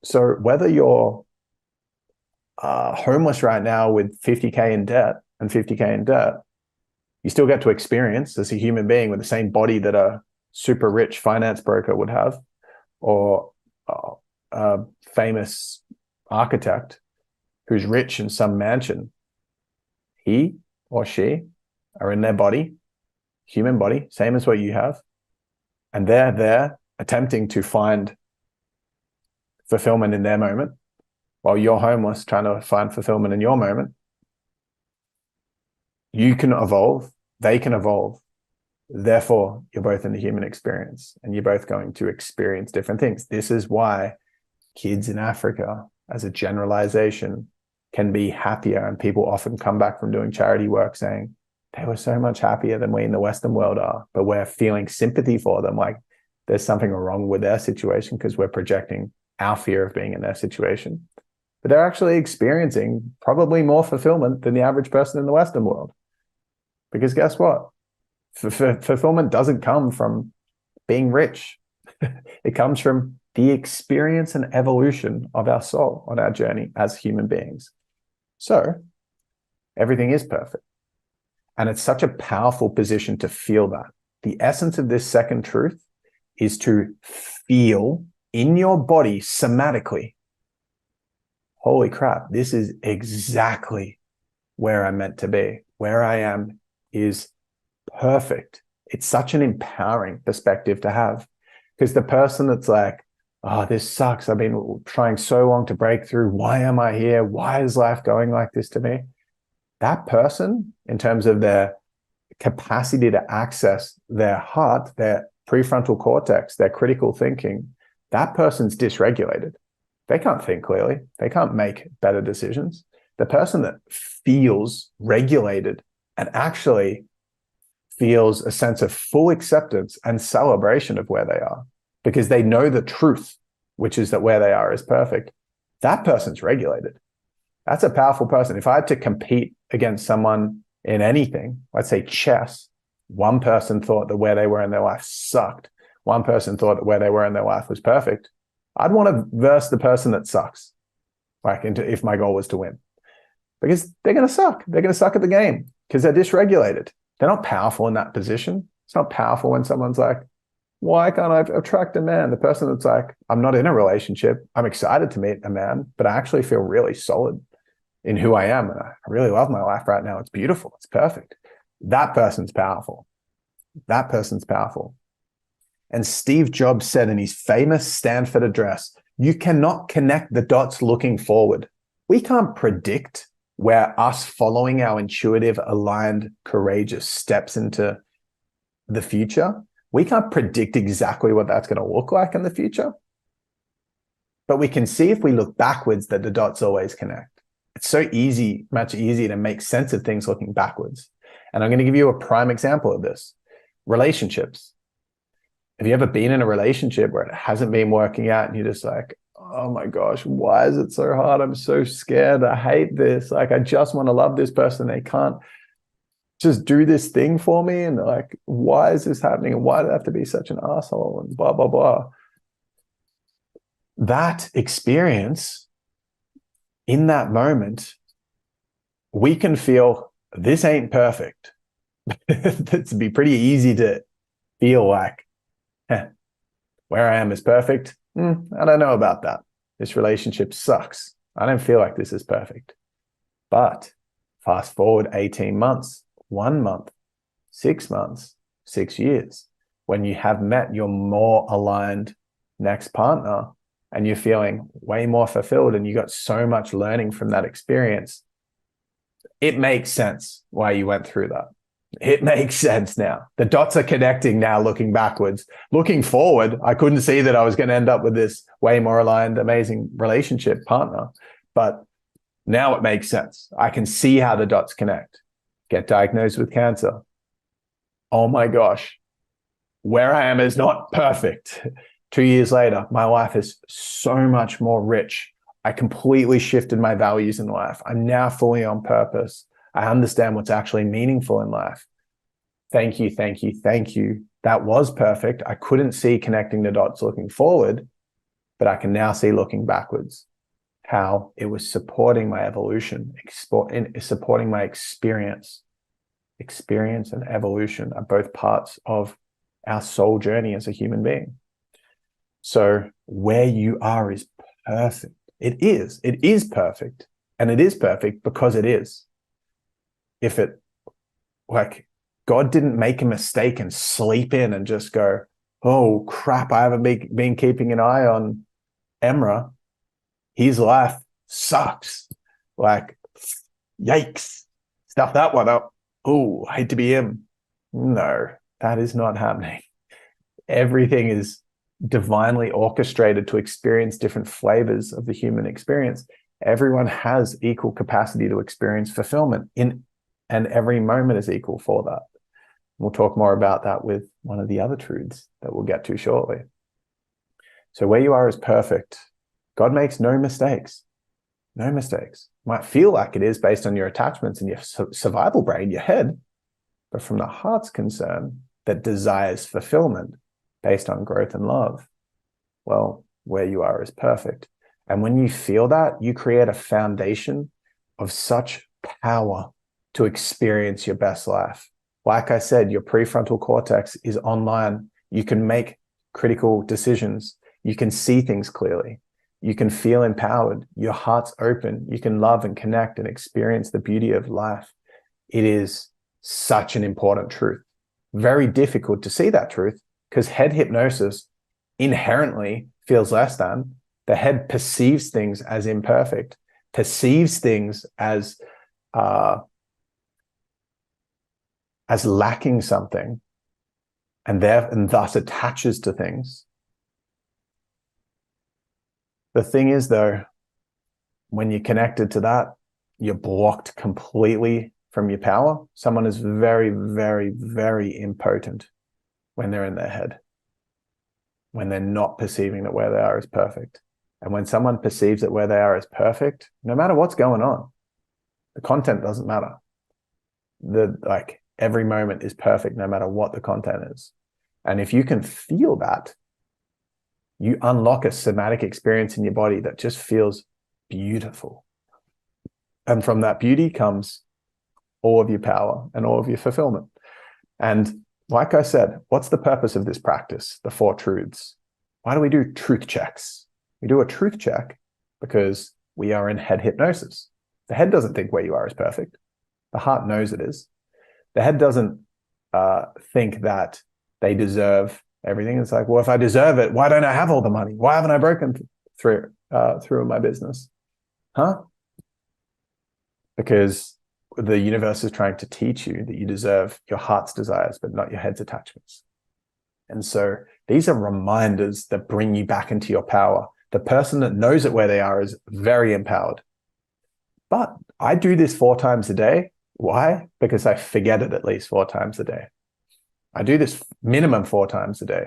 So whether you're homeless right now with 50K in debt and 50K in debt, you still get to experience as a human being with the same body that a super rich finance broker would have, or a famous architect who's rich in some mansion. He or she are in their body, human body, same as what you have. And they're there attempting to find fulfillment in their moment while you're homeless trying to find fulfillment in your moment. You can evolve, they can evolve. Therefore, you're both in the human experience and you're both going to experience different things. This is why kids in Africa, as a generalization, can be happier. And people often come back from doing charity work saying, they were so much happier than we in the Western world are, but we're feeling sympathy for them. Like there's something wrong with their situation because we're projecting our fear of being in their situation. But they're actually experiencing probably more fulfillment than the average person in the Western world. Because guess what? Fulfillment doesn't come from being rich. It comes from the experience and evolution of our soul on our journey as human beings. So everything is perfect. And it's such a powerful position to feel that. The essence of this second truth is to feel in your body somatically, holy crap, this is exactly where I'm meant to be. Where I am is perfect. It's such an empowering perspective to have, because the person that's like, oh, this sucks. I've been trying so long to break through. Why am I here? Why is life going like this to me? That person, in terms of their capacity to access their heart, their prefrontal cortex, their critical thinking, that person's dysregulated. They can't think clearly. They can't make better decisions. The person that feels regulated and actually feels a sense of full acceptance and celebration of where they are because they know the truth, which is that where they are is perfect. That person's regulated. That's a powerful person. If I had to compete against someone in anything, let's say chess, one person thought that where they were in their life sucked. One person thought that where they were in their life was perfect. I'd want to verse the person that sucks, like if my goal was to win, because they're going to suck. They're going to suck at the game because they're dysregulated. They're not powerful in that position. It's not powerful when someone's like, why can't I attract a man? The person that's like, I'm not in a relationship. I'm excited to meet a man, but I actually feel really solid in who I am. And I really love my life right now. It's beautiful. It's perfect. That person's powerful. That person's powerful. And Steve Jobs said in his famous Stanford address, you cannot connect the dots looking forward. We can't predict where us following our intuitive, aligned, courageous steps into the future. We can't predict exactly what that's going to look like in the future. But we can see if we look backwards that the dots always connect. It's so easy, much easier to make sense of things looking backwards. And I'm going to give you a prime example of this. Relationships. Have you ever been in a relationship where it hasn't been working out and you're just like, oh my gosh, why is it so hard? I'm so scared. I hate this. Like, I just want to love this person. They can't just do this thing for me. And like, why is this happening? And why do I have to be such an asshole? And blah, blah, blah. That experience in that moment, we can feel this ain't perfect. It'd be pretty easy to feel like, where I am is perfect. I don't know about that. This relationship sucks. I don't feel like this is perfect. But fast forward 18 months, 1 month, 6 months, 6 years, when you have met your more aligned next partner and you're feeling way more fulfilled and you got so much learning from that experience, it makes sense why you went through that. It makes sense now. The dots are connecting now looking backwards. Looking forward, I couldn't see that I was going to end up with this way more aligned, amazing relationship partner. But now it makes sense. I can see how the dots connect. Get diagnosed with cancer. Oh my gosh. Where I am is not perfect. 2 years later, my life is so much more rich. I completely shifted my values in life. I'm now fully on purpose. I understand what's actually meaningful in life. Thank you, thank you, thank you. That was perfect. I couldn't see connecting the dots looking forward, But I can now see, looking backwards, how it was supporting my evolution, supporting my experience. Experience and evolution are both parts of our soul journey as a human being. So where you are is perfect. It is perfect. And it is perfect because it is. If it, like, God didn't make a mistake and sleep in and just go, oh crap, I haven't been keeping an eye on Emra. His life sucks. Like, yikes. Stuff that one up. Oh, I hate to be him. No, that is not happening. Everything is divinely orchestrated to experience different flavors of the human experience. Everyone has equal capacity to experience fulfillment and every moment is equal for that. We'll talk more about that with one of the other truths that we'll get to shortly. So where you are is perfect. God makes no mistakes. No mistakes. Might feel like it is based on your attachments and your survival brain, your head, but from the heart's concern that desires fulfillment based on growth and love, well, where you are is perfect. And when you feel that, you create a foundation of such power to experience your best life. Like I said, your prefrontal cortex is online. You can make critical decisions. You can see things clearly. You can feel empowered. Your heart's open. You can love and connect and experience the beauty of life. It is such an important truth. Very difficult to see that truth because head hypnosis inherently feels less than. The head perceives things as imperfect, perceives things as lacking something, and thus attaches to things. The thing is, though, when you're connected to that, you're blocked completely from your power. Someone is very, very, very impotent when they're in their head, when they're not perceiving that where they are is perfect. And when someone perceives that where they are is perfect, no matter what's going on, the content doesn't matter. Every moment is perfect, no matter what the content is. And if you can feel that, you unlock a somatic experience in your body that just feels beautiful. And from that beauty comes all of your power and all of your fulfillment. And like I said, what's the purpose of this practice, the 4 truths? Why do we do truth checks? We do a truth check because we are in head hypnosis. The head doesn't think where you are is perfect. The heart knows it is. The head doesn't think that they deserve everything. It's like, well, if I deserve it, why don't I have all the money? Why haven't I broken through in my business? Huh? Because the universe is trying to teach you that you deserve your heart's desires, but not your head's attachments. And so these are reminders that bring you back into your power. The person that knows it where they are is very empowered. But I do this 4 times a day. Why? Because I forget it at least 4 times a day. I do this minimum 4 times a day.